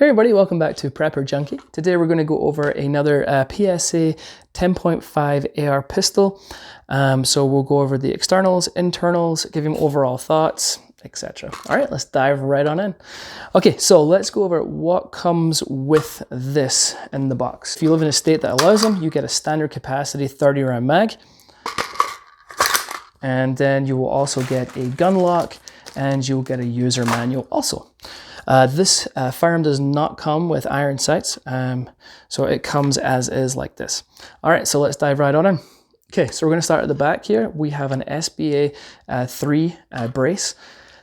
everybody, welcome back to Prepper Junkie. Today we're going to go over another PSA 10.5 AR pistol. So we'll go over the externals, internals, give you overall thoughts, etc. All right, let's dive right on in. Okay, so let's go over what comes with this in the box. If you live in a state that allows them, you get a standard capacity 30 round mag. And then you will also get a gun lock and you'll get a user manual also. This firearm does not come with iron sights, so it comes as is like this. All right, so let's dive right on in. Okay, so we're going to start at the back here. We have an SBA3 brace.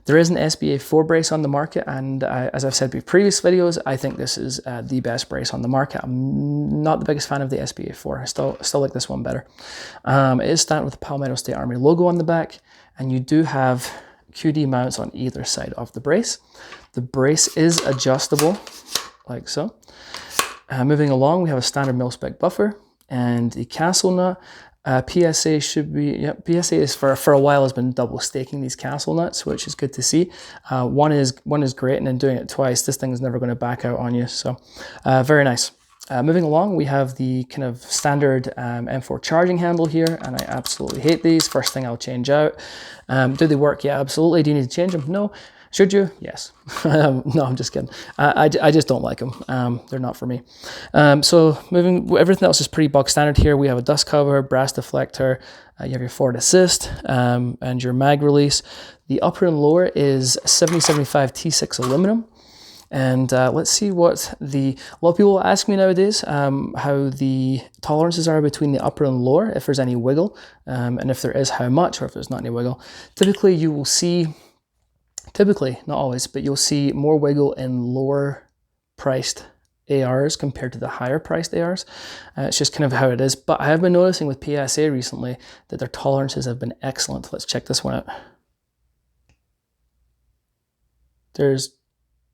There is an SBA4 brace on the market, and as I've said in previous videos, I think this is the best brace on the market. I'm not the biggest fan of the SBA4. I still like this one better. It is stamped with the Palmetto State Army logo on the back, and you do have QD mounts on either side of the brace. The brace is adjustable, like so. Moving along, we have a standard mil-spec buffer and the castle nut. PSA should be, yep, PSA is for a while has been double staking these castle nuts, which is good to see. One is great, and then doing it twice, this thing is never going to back out on you. So very nice. Moving along, we have the kind of standard M4 charging handle here, and I absolutely hate these. First thing I'll change out. Do they work? Yeah, absolutely. Do you need to change them? No. Should you? Yes. No, I'm just kidding. I just don't like them. They're not for me. So everything else is pretty bog standard here. We have a dust cover, brass deflector, you have your forward assist, and your mag release. The upper and lower is 7075 T6 aluminum. And let's see what a lot of people ask me nowadays how the tolerances are between the upper and lower, if there's any wiggle, and if there is, how much, or if there's not any wiggle. Typically, you will see, not always, but you'll see more wiggle in lower priced ARs compared to the higher priced ARs. It's just kind of how it is. But I have been noticing with PSA recently that their tolerances have been excellent. Let's check this one out. There's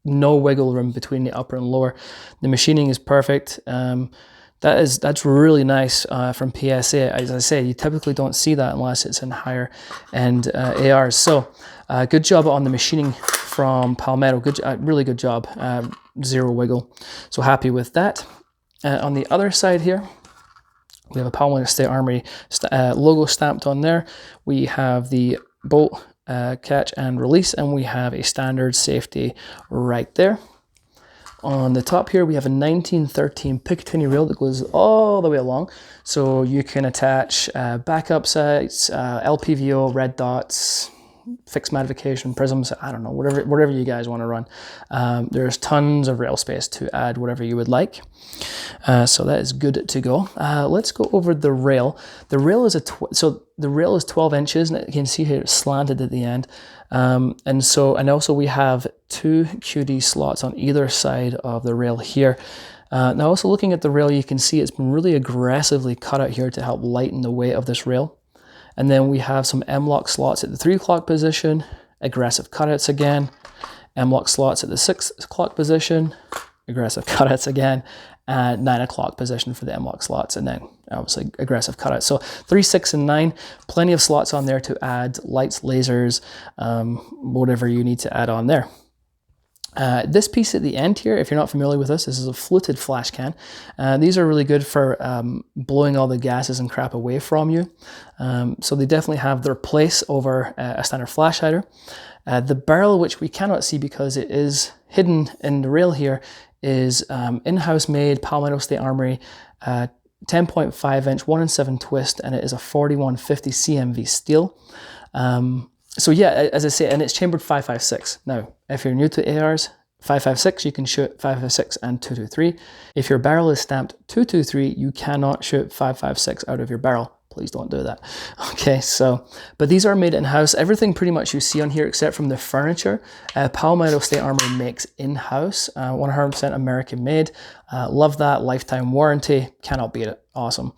no wiggle room between the upper and lower. The machining is perfect. That's really nice from PSA. As I say, you typically don't see that unless it's in higher end ARs. So good job on the machining from Palmetto. Really good job. Zero wiggle. So happy with that. On the other side here, we have a Palmetto State Army logo stamped on there. We have the bolt catch and release, and we have a standard safety right there. On the top here, we have a 1913 Picatinny rail that goes all the way along, so you can attach backup sights, LPVO, red dots, fixed magnification, prisms, I don't know, whatever you guys want to run. There's tons of rail space to add whatever you would like. So that is good to go. Let's go over the rail. The rail is the rail is 12 inches, and you can see here it's slanted at the end. And also we have two QD slots on either side of the rail here. Now also looking at the rail, you can see it's been really aggressively cut out here to help lighten the weight of this rail. And then we have some M-Lok slots at the 3 o'clock position, aggressive cutouts again, M-Lok slots at the 6 o'clock position, aggressive cutouts again, and 9 o'clock position for the M-Lok slots, and then obviously aggressive cutouts. So 3, 6, and 9, plenty of slots on there to add lights, lasers, whatever you need to add on there. This piece at the end here, if you're not familiar with this is a fluted flash can. These are really good for blowing all the gases and crap away from you. So they definitely have their place over a standard flash hider. The barrel, which we cannot see because it is hidden in the rail here, is in-house made Palmetto State Armory 10.5 inch 1-in-7 twist, and it is a 4150 CMV steel. So yeah, as I say, and it's chambered 5.56. Now, if you're new to ARs, 5.56, you can shoot 5.56 and 2.23. If your barrel is stamped 2.23, you cannot shoot 5.56 out of your barrel. Please don't do that. Okay, so, but these are made in-house. Everything pretty much you see on here, except from the furniture, Palmetto State Armory makes in-house, 100% American made. Love that, lifetime warranty, cannot beat it, awesome.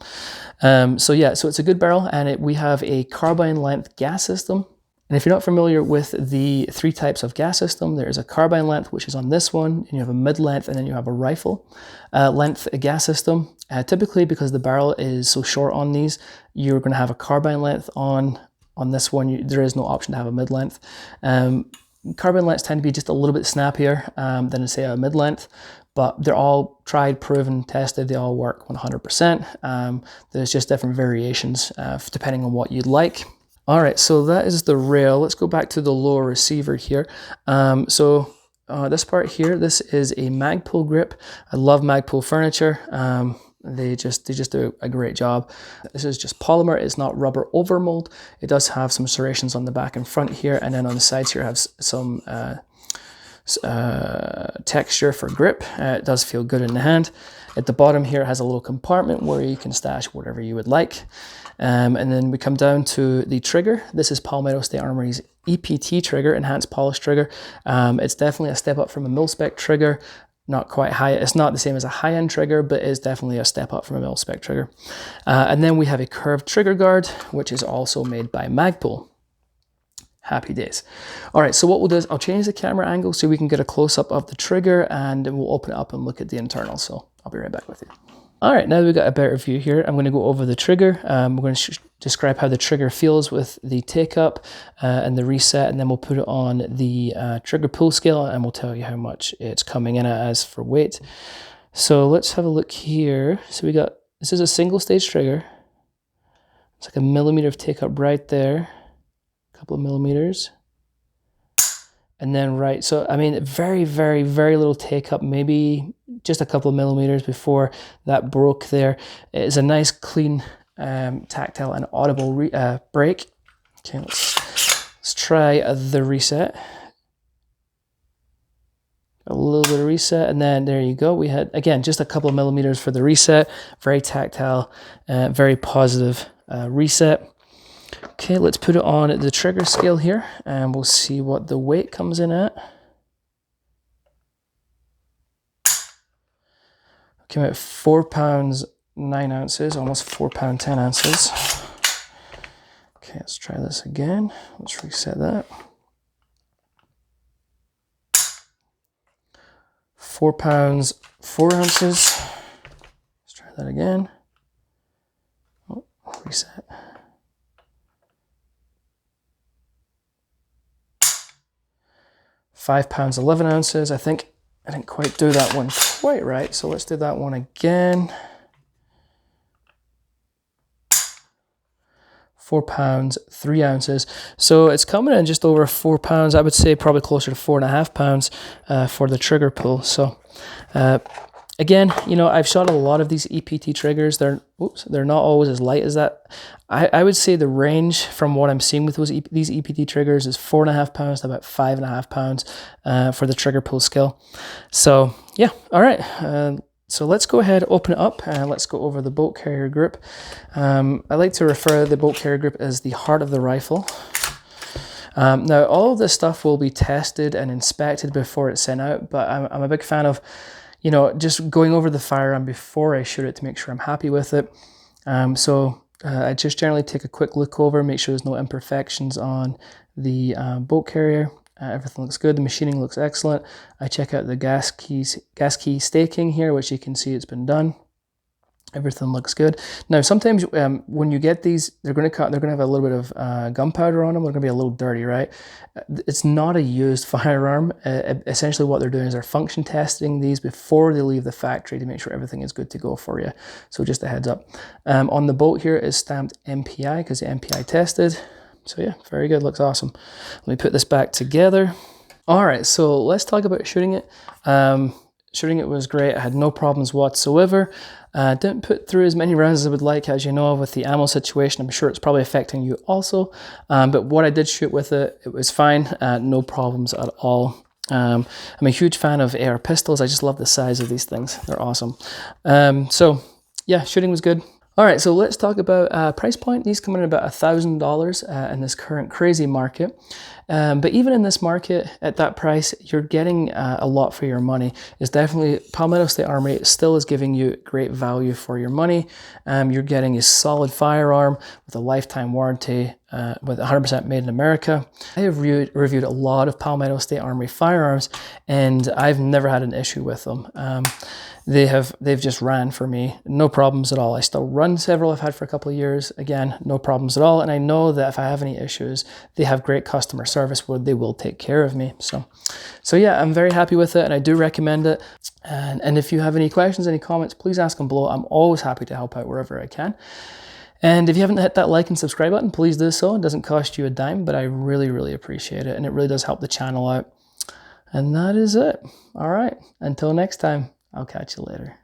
So yeah, so it's a good barrel, and we have a carbine-length gas system. And if you're not familiar with the 3 types of gas system, there is a carbine length, which is on this one, and you have a mid-length, and then you have a rifle length gas system. Typically, because the barrel is so short on these, you're going to have a carbine length on this one. There is no option to have a mid-length. Carbine lengths tend to be just a little bit snappier than, say, a mid-length, but they're all tried, proven, tested. They all work 100%. There's just different variations depending on what you'd like. All right, so that is the rail. Let's go back to the lower receiver here. This part here, this is a Magpul grip. I love Magpul furniture. They just do a great job. This is just polymer. It's not rubber overmold. It does have some serrations on the back and front here, and then on the sides here have some texture for grip. It does feel good in the hand. At the bottom here, it has a little compartment where you can stash whatever you would like. And then we come down to the trigger. This is Palmetto State Armory's EPT trigger, enhanced polish trigger. It's definitely a step up from a mil-spec trigger. Not quite high. It's not the same as a high-end trigger, but it's definitely a step up from a mil-spec trigger. And then we have a curved trigger guard, which is also made by Magpul. Happy days. All right, so what we'll do is I'll change the camera angle so we can get a close-up of the trigger, and we'll open it up and look at the internal. So I'll be right back with you. All right, now that we've got a better view here, I'm going to go over the trigger. We're going to describe how the trigger feels with the take-up and the reset, and then we'll put it on the trigger pull scale, and we'll tell you how much it's coming in at as for weight. So let's have a look here. So this is a single-stage trigger. It's like a millimeter of take-up right there, a couple of millimeters. And then so I mean, very, very, very little take-up, maybe just a couple of millimeters before that broke there. It's a nice, clean, tactile and audible break. Okay, let's try the reset. A little bit of reset, and then there you go. We had, again, just a couple of millimeters for the reset. Very tactile, very positive reset. Okay, let's put it on the trigger scale here, and we'll see what the weight comes in at. Came out 4 pounds 9 ounces, almost 4 pound 10 ounces. Okay, let's try this again. Let's reset that. 4 pounds 4 ounces. Let's try that again. Oh, reset. 5 pounds 11 ounces. I think I didn't quite do that one quite right, so let's do that one again. 4 pounds 3 ounces. So it's coming in just over 4 pounds. I would say probably closer to 4.5 pounds for the trigger pull. So again, you know, I've shot a lot of these EPT triggers. They're not always as light as that. I would say the range from what I'm seeing with these EPT triggers is 4.5 pounds to about 5.5 pounds for the trigger pull skill. So yeah, all right. So let's go ahead, open it up, and let's go over the bolt carrier grip. I like to refer to the bolt carrier grip as the heart of the rifle. Now, all of this stuff will be tested and inspected before it's sent out, but I'm a big fan of, you know, just going over the firearm before I shoot it to make sure I'm happy with it. I just generally take a quick look over, make sure there's no imperfections on the bolt carrier. Everything looks good. The machining looks excellent. I check out the gas key staking here, which you can see it's been done. Everything looks good. Now, sometimes when you get these, they're going to have a little bit of gunpowder on them. They're going to be a little dirty, right? It's not a used firearm. Essentially, what they're doing is they're function testing these before they leave the factory to make sure everything is good to go for you. So just a heads up. On the bolt here is stamped MPI because the MPI tested. So yeah, very good. Looks awesome. Let me put this back together. All right, so let's talk about shooting it. Shooting it was great. I had no problems whatsoever. Didn't put through as many rounds as I would like, as you know, with the ammo situation. I'm sure it's probably affecting you also. But what I did shoot with it, it was fine. No problems at all. I'm a huge fan of AR pistols. I just love the size of these things. They're awesome. So yeah, shooting was good. All right, so let's talk about price point. These come in about $1,000 in this current crazy market. But even in this market, at that price, you're getting a lot for your money. It's definitely, Palmetto State Armory still is giving you great value for your money. You're getting a solid firearm with a lifetime warranty. with 100% made in America. I have reviewed a lot of Palmetto State Armory firearms, and I've never had an issue with them. They've just ran for me, no problems at all. I still run several I've had for a couple of years. Again, no problems at all. And I know that if I have any issues, they have great customer service where they will take care of me. So yeah, I'm very happy with it, and I do recommend it. And if you have any questions, any comments, please ask them below. I'm always happy to help out wherever I can. And if you haven't hit that like and subscribe button, please do so. It doesn't cost you a dime, but I really, really appreciate it. And it really does help the channel out. And that is it. All right. Until next time, I'll catch you later.